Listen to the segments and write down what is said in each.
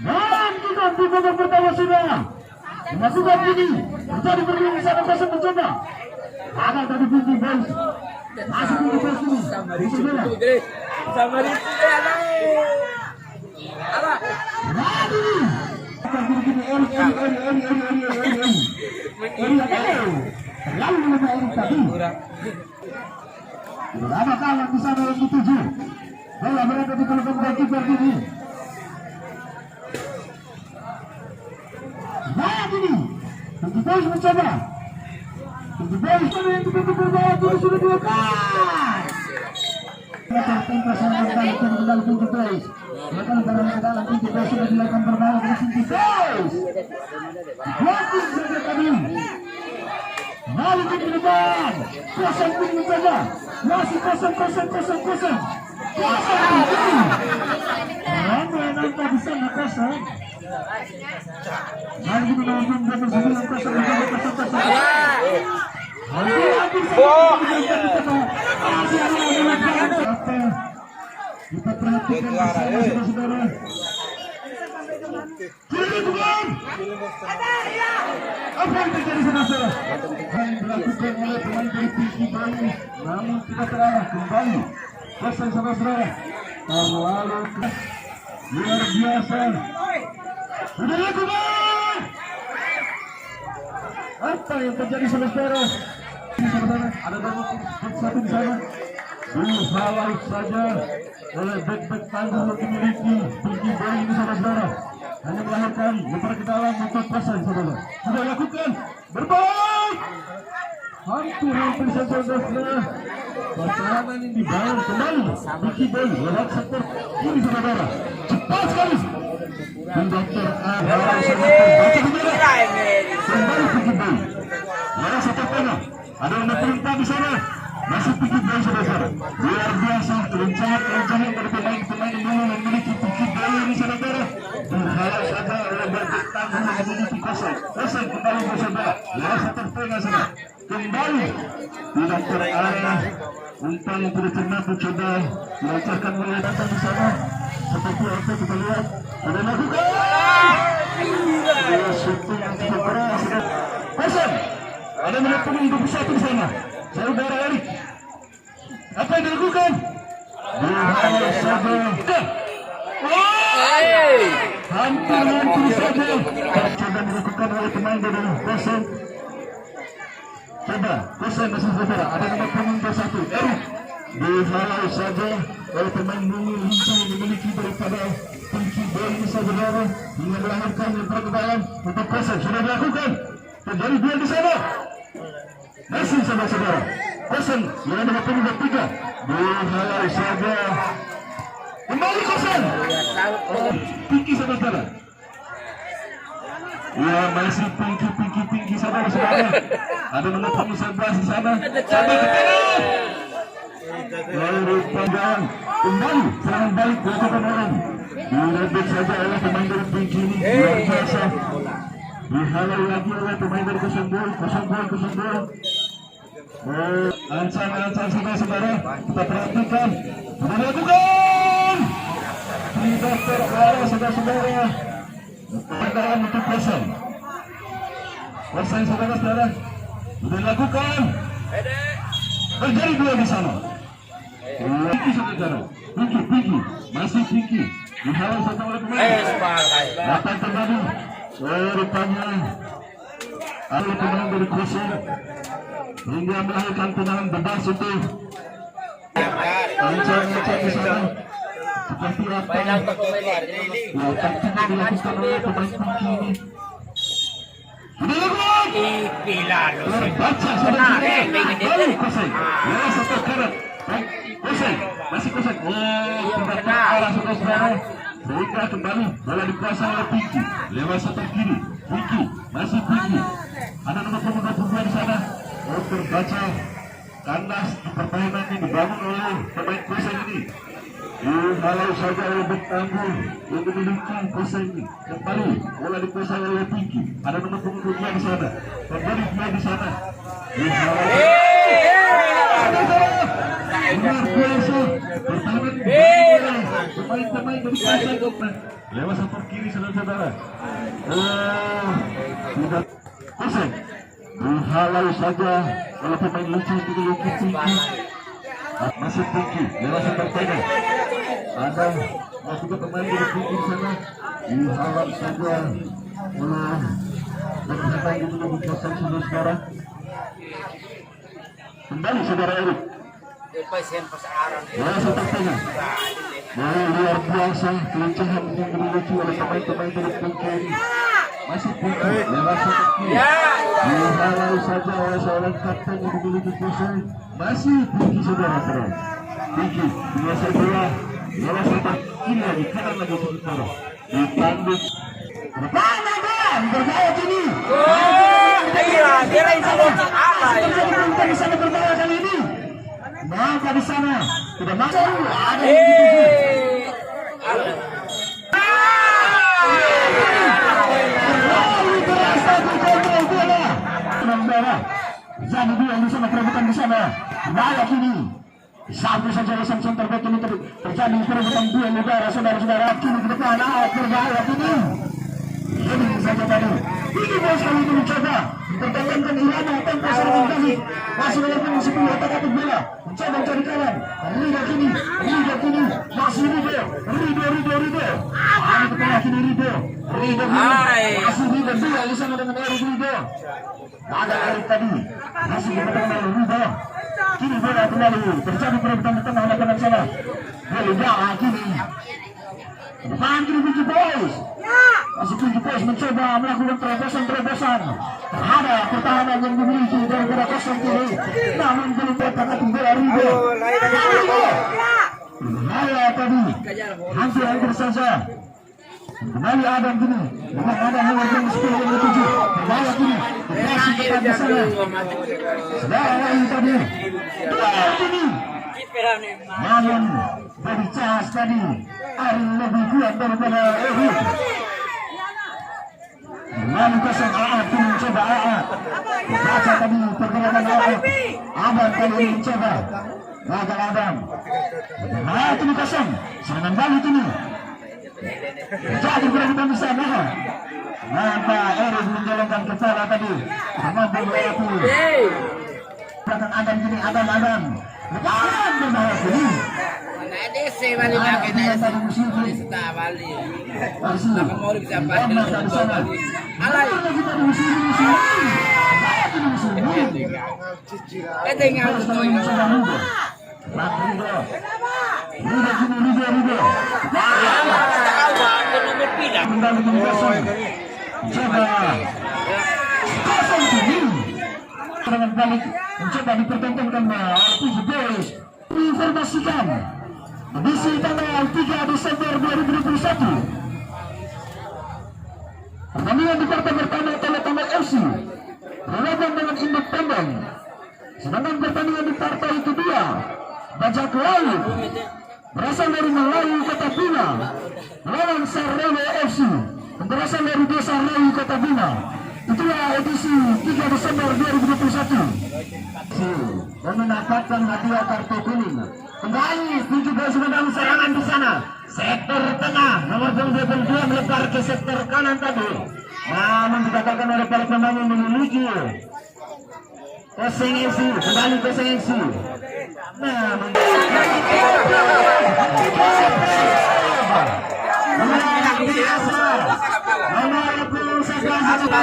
Dan kita di babak pertama sudah dimasukkan ini menjadi berlindung sana kosong mencoba. Ada tadi Pinky Boys masuk di pos ini. Sama itu ya apa? Lalu menemani tadi. Berapa kawan di sana yang dituju? Bola berada di kelompok goalkeeper ini. Nah ini, Pinky Boys mencoba. Pinky Boys yang ditutup bola itu sudah dua kali. Tempas yang kembali Pinky Boys. Silakan dalam kedalam Pinky Boys sudah dilakukan berbalik oleh Pinky Boys. Blocking saja tadi. Balik ke depan. Kosong Pinky mencoba. Masih kosong. Kosong. Ramai nampak di sana kosong. Mari kita nonton bersama kosong. Kita perhatikan saudara-saudara. Apa yang terjadi saudara? Yang dilakukan oleh pemain dari Pinky Boys, namun tidak terarah kembali. Kosong saudara-saudara. Terlalu luar biasa. Sudah dilakukan. Apa yang terjadi saudara-saudara? Ada banyak satu di sana. Dihalau saja oleh back tangguh yang dimiliki Pinky Boys ini saudara-saudara. Hanya melahirkan lebar ke dalam untuk pasang saudara. Sudah lakukan berbalik. Hampir saja saudara. Pertahanan ini dibangun kembali. Pinky Boys lewat sektor kiri saudara. Cepat sekali. Konduktor kembali Pinky Boys. Lewat sektor tengah. Ada yang perintah di sana. Masih Pinky Boys saudara. Luar biasa kelincahan dari pemain-pemain yang memiliki Pinky Boys ini saudara. Berharap saja oleh bertanggung yang memiliki kosong kembali saudara. Luar sektor tengah saudara. Kembali tidak terarah. Umpan yang tidak pernah mencoba melancarkan oleh datang di sana. Seperti apa kita lihat. Ada lakukan. Syuting yang cukup keras. Kosong. Ada menit pemain 21 di sana. Saudara Erik. Apa yang dilakukan? Hampir saja. Coba dilakukan oleh pemain dari Kosong. Coba Kosong masih saudara. Ada nomor pemain 21 Erik. Dihalau saja oleh pemain Mungil Lincah yang dimiliki daripada Pinky Boys ini saudara. Hingga melahirkan lebar ke dalam untuk Kosong. Sudah dilakukan. Terjadi duel di sana. Masih saudara-saudara. Kosong dengan nomor punggung 3. Dihalau saja. Kembali Kosong. Pinky saudara-saudara. Ya masih Pinky saudara-saudara. Ada nomor punggung 11 di sana. Sampai ke kanan. Lalu panjang. Kembali serangan balik dilakukan orang. Direbut saja oleh pemain dari Pinky ini. Luar biasa. Dihalau lagi oleh pemain dari Kosong Boy. Ancang saudara-saudara. Kita perhatikan. Sudah dilakukan. Tidak terarah saudara-saudara. Pertahanan untuk Kosong. Kosong saudara-saudara. Sudah dilakukan. Terjadi dua di sana. Pinky saudara. Pinky. Masih Pinky. Dihalau saja oleh pemain. Datang kembali. Rupanya ada pemain dari Kosong hingga melahirkan tendangan bebas untuk ancang di sana. Seperti apa yang taktiknya dilakukan oleh pemain Pinky ini. Sudah lakukan. Terbaca saudara-saudara. Baru Kosong. Ya satu karat. Kosong. Masih Kosong. Tidak terarah saudara-saudara. Sehingga kembali bola dikuasai oleh Pinky. Lewat sebelah kiri. Pinky. Masih Pinky. Ada nomor punggung 22 di sana. Terbaca kandas di permainan yang dibangun oleh pemain Kosong ini. Dihalau saja oleh bek tangguh yang memiliki Kosong ini. Kembali bola dikuasai oleh Pinky. Ada nomor punggung 2 di sana. Kembali dia di sana. Dihalau. Luar biasa pertahanan pemain pemain-pemain dari Persib. Lewat satu kiri saudara-saudara. Tidak kosong. Dihalau saja oleh pemain lucu itu Lucky Tinggi. Masih Tinggi lewat satu tengah. Ada masih ke pemain dari Tinggi sana. Dihalau saja oleh pemain itu lebih kosong saudara. Kembali saudara Erik. Lewat satu tengah. Luar biasa kelincahan yang dimiliki oleh pemain-pemain dari Tinggi. Masih Tinggi lewat satu kiri. Dihalau saja oleh seorang kapten yang dimiliki kosong. Masih Tinggi saudara-saudara. Tinggi biasa bola lewat satu kiri lagi kanan lagi saudara. Ditanduk. Berbahaya kini. Iya, dia lain sama apa ya? Kita di sana berbahaya kali ini. Maka di sana tidak masuk. Ada yang dituju. Jadi dia di sana perebutan di sana. Layak ini. Sampai saja lesan center back ini terjadi perebutan dua negara saudara-saudara. Kini ke depan berbahaya ini. Ini saja tadi. Ini bos kali itu mencoba mempertahankan irama tempo serangan kali. Masih walaupun masih punya otak-atik bola. Mencoba mencari kawan. Rido kini masih Rido. Ini ke tengah kini Rido masih Rido dua di sana dengan Erik Rido. Ada Erik tadi masih di tengah Rido. Kini bola kembali terjadi perebutan di tengah lapangan sana. Bola kini depan kini Tinggi Boys. Masih Tinggi Boys mencoba melakukan terobosan terhadap pertahanan yang dimiliki dari bola kosong kiri. Namun belum terdapat bola Rido. Bahaya tadi. Hampir saja. Kembali Adam kini. Dengan ada nomor 10 yang ketujuh. Bahaya kini. Masih depan di sana. Saudara ini tadi. Dua kini. Namun dari Cas tadi Ari lebih kuat daripada Erik. Namun kosong Aat kini mencoba Aat. Baca tadi pergerakan Aat. Adam kali ini mencoba. Gagal Adam. Aat kini kosong. Serangan balik kini. Jadi perebutan di sana. Nampak Erik menjalankan kepala tadi. Mampu melewati. Belakang Adam kini Adam. Lepas berbahaya kini. Ada sih balik lagi dari sini balik. Nak mau bisa balik balik. Alai. Tinggal tu ini. Rido. Kembali ke kosong. Coba. Kosong kini. Dengan balik mencoba dipertontonkan oleh Tinggi Boys. Informasikan edisi tanggal 3 Desember 2021 pertandingan di partai pertama Tolotambal FC berlawan dengan Independen. Sedangkan pertandingan di partai kedua Bajak Laut berasal dari Melayu Kota Bina lawan Sarrewe FC yang berasal dari Desa Rayu Kota Bina. Itulah edisi 3 Desember 2021. Dan mendapatkan hadiah kartu kuning. Kembali Tinggi Boys menang serangan di sana. Sektor tengah nomor 22 melebar ke sektor kanan tadi. Namun dikatakan oleh para pemain yang memiliki Koseng FC, kembali Koseng FC. Namun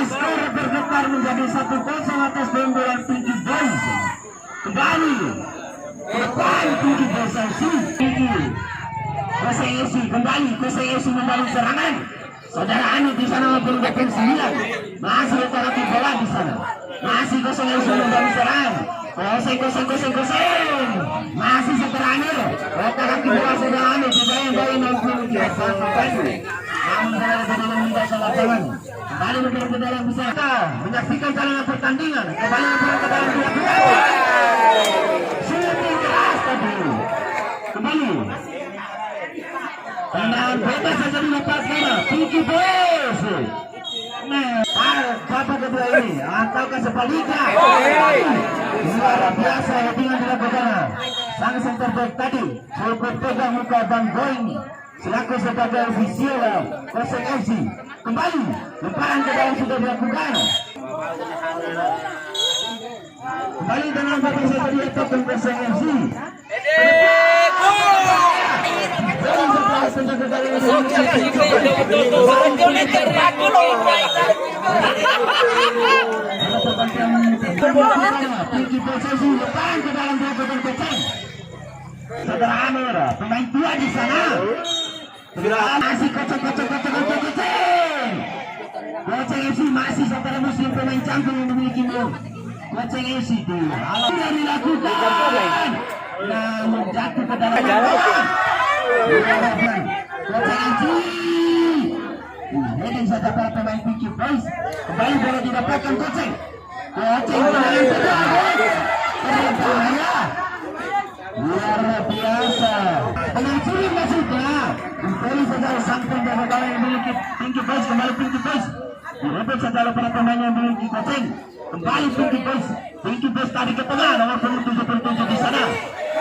skor bergetar menjadi 1-0 atas keunggulan Tinggi Boys. Kembali depan Tinggi Boys FC. Koseng FC kembali, Koseng FC membangun serangan. Saudara Ani di sana maupun Bapak 9 masih terapi bola di sana. Masih Koseng FC membangun serangan. Koseng. Masih seteranir. Terapi bola saudara Ani juga yang bayi maupun biasa. Namun berada di dalam lintas lapangan. Kembali bergerak ke dalam bisa menyaksikan jalannya pertandingan. Kembali bergerak ke dalam shooting keras tadi. Kembali. Tendangan bebas saja dilepas sana. Tinggi Boys. Nah, babak kedua ini ataukah sebaliknya? Luar biasa headingan dilakukan. Sang center back tadi cukup pegang muka Bang Going selaku sebagai ofisial Koseng FC. Kembali lemparan ke dalam sudah dilakukan. Kembali dengan babak satu dilakukan Koseng FC. Saudara Amir, pemain tua di sana. Masih kocok. Koceng FC masih saudara muslim pemain canggih yang memiliki Koceng FC itu. Sudah dilakukan. Namun jatuh ke dalam Koceng FC. Heading saja para pemain Pinky Boys. Kembali bola didapatkan Koceng. Koceng berbahaya. Luar biasa. Pengacuri maksudnya. Kembali saja sang pembawa yang memiliki Pinky Boys. Kembali Pinky Boys. Direbut saja oleh para pemain yang memiliki Koceng. Kembali Pinky Boys. Pinky Boys tadi ke tengah. Nomor 77 di sana.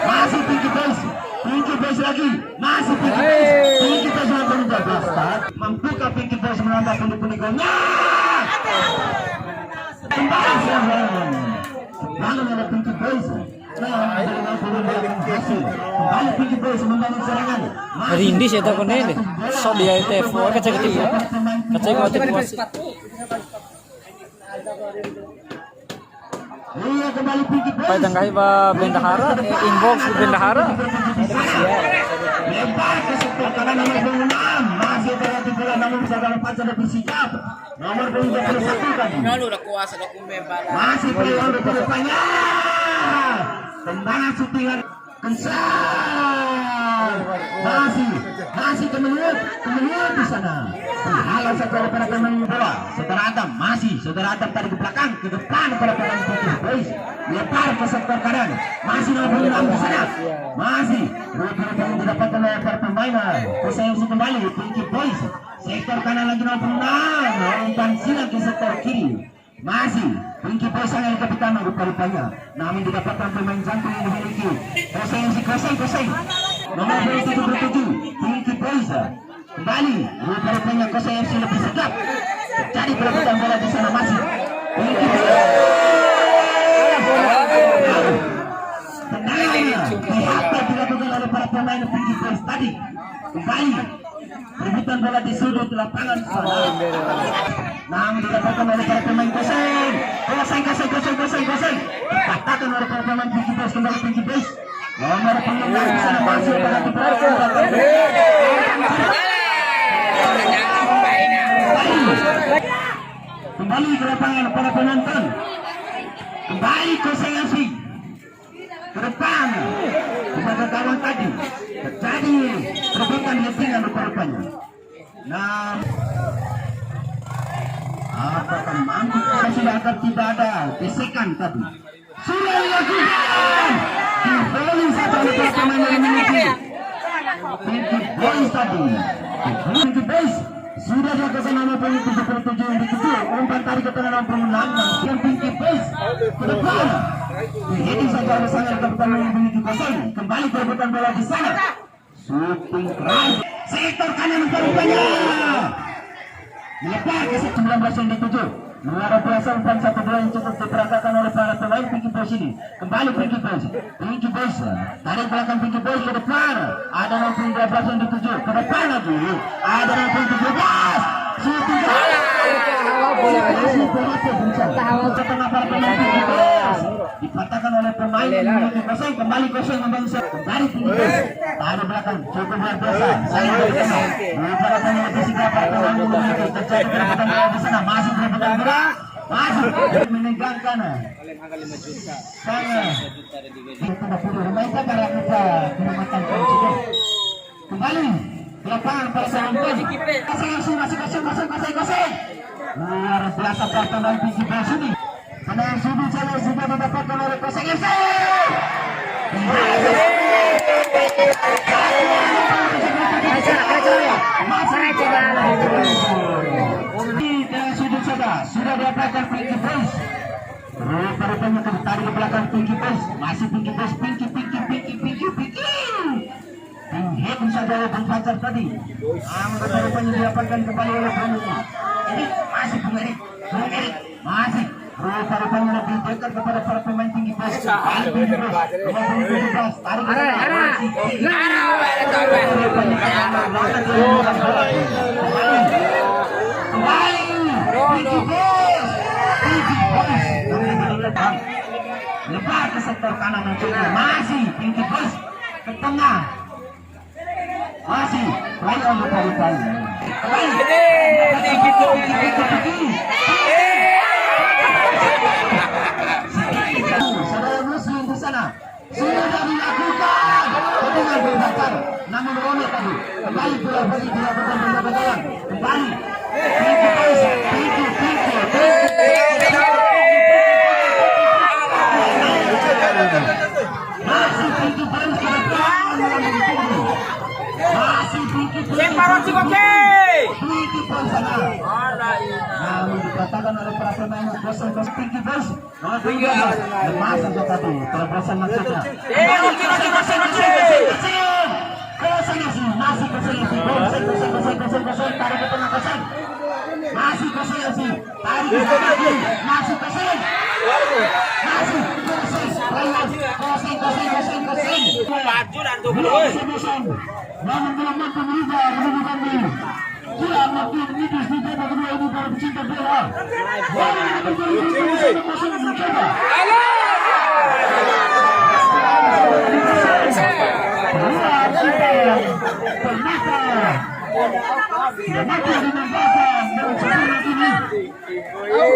Masih Pinky Boys. Pinky Boys lagi. Masih Pinky Boys. Pinky Boys menambah 12. Mampukah Pinky Boys menambah pundi-pundi golnya? Kembali serangan. Lalu ada Pinky Boys. Kembali Pinky Boys membangun serangan. Rindis ya takutnya deh. So dia itu kecil ya. Kecil Iya kembali Pinky Boys. Pai tangkai ba Bendahara inbox Bendahara. Lempar ke sektor kanan nomor 26. Masih terhati bola namun bisa dalam panca lebih sikap. Nomor 21 tadi. Lalu udah kuasa udah kumbebal. Masih peluang ke depannya. Tendangan syutingan kencang. Masih kemelut di sana. Halau saja para pemain bola. Saudara Adam tadi ke belakang, ke depan para pemain Pinky Boys. Lempar ke sektor kanan. Masih nomor 26 di sana. Masih bola yang didapatkan oleh para pemain. Posisi kembali Pinky Boys. Sektor kanan lagi nomor 26. Umpan silang ke sektor kiri. Masih Pinky Boys yang kapitan rupa-rupanya. Namun didapatkan pemain jantung yang memiliki Koseng. Nomor 77 Pinky Boys. Kembali rupa-rupanya Koseng FC lebih sigap. Jadi perebutan bola di sana masih Pinky Boys. Tendangannya dihantar dilakukan oleh para pemain Pinky Boys tadi. Kembali perebutan bola di sudut lapangan sana. Namun didapatkan oleh para pemain Koseng. Dikatakan oleh para pemain Pinky Boys. Kembali Pinky Boys. Nomor 16 di sana masuk pada kembali ke lapangan para penonton. Kembali Koseng FC ke depan kepada kawan tadi. Terjadi perebutan headingan rupa-rupanya. Nah, apakah mampu sudah agar tidak ada gesekan tadi? Sudah dilakukan. Dibeli saja oleh para pemain yang memiliki Pinky Boys tadi. Pinky Boys sudah dilakukan nomor 77 yang dituju. Umpan tarik ke tengah nomor 26 yang Pinky Boys ke depan. Ini saja oleh sang kapitan yang memiliki Koseng. Kembali perebutan bola di sana. Shooting keras. Sektor kanan rupanya. Melepas ke 19 yang dituju. Luar biasa umpan 1-2 yang cukup diperagakan oleh para pemain Pinky Boys ini. Kembali Pinky Boys. Tarik belakang Pinky Boys ke depan. Ada nomor 12 yang dituju. Ke depan lagi. Ada nomor 17. Shooting ke tengah para pemain Pinky Boys. Dikatakan oleh pemain Pinky Koseng. Kembali Koseng membangun dari Pinky Boys. Tarik belakang cukup luar biasa. Saya bersama. Para lebih sigap para pemain memiliki terjadi perebutan bola di sana. Masih perebutan bola. Masih menegangkan. Sangat. Memainkan para muda kenyamatan Pinky. Kembali ke lapangan para penonton. Koseng. Luar biasa para pemain Pinky Boys ini. Tendangan sudut saja sudah didapatkan oleh Koseng FC. Tendangan sudut Rupa-rupanya tarik ke belakang Pinky Boys. Masih Pinky Boys. Pinky. Hit saja oleh Bung Fajar tadi. Rupa-rupanya didapatkan kembali oleh Bung ini. Masih Bung Erik. Masih. Rupa-rupanya lebih dekat kepada para pemain Pinky Boys. Tarik ke lebar ke sektor kanan mencoba. Masih Pinky Boys ke tengah. Masih play on Rupa-rupanya. Saudara Muslim di sana sudah dilakukan dengan berbakar, namun Rono tadi kembali bola bagi bola berjalan kembali. Pinky Boys, Pinky. Masih Pinky Boys ke depan melalui pintu. Masih Pinky Boys. Pinky Boys sana. Namun dikatakan oleh para pemain kosong Pinky Boys. Lepas saja tadi terobosan maksudnya. Masih kosong tarik ke tengah kosong. Masih kosong tarik ke tengah masih kosong. Namun belum mampu merubah kedudukan ini. Dia makin menipis di babak kedua ini para pecinta bola. Mencoba. Mampu dimanfaatkan dengan sempurna ini.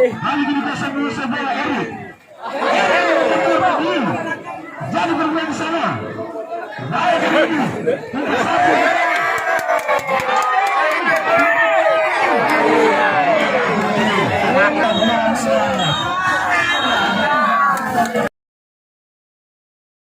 Kali ini bisa menguasai bola Erik. Jadi bermain sama. Baik ini. Nomor 1.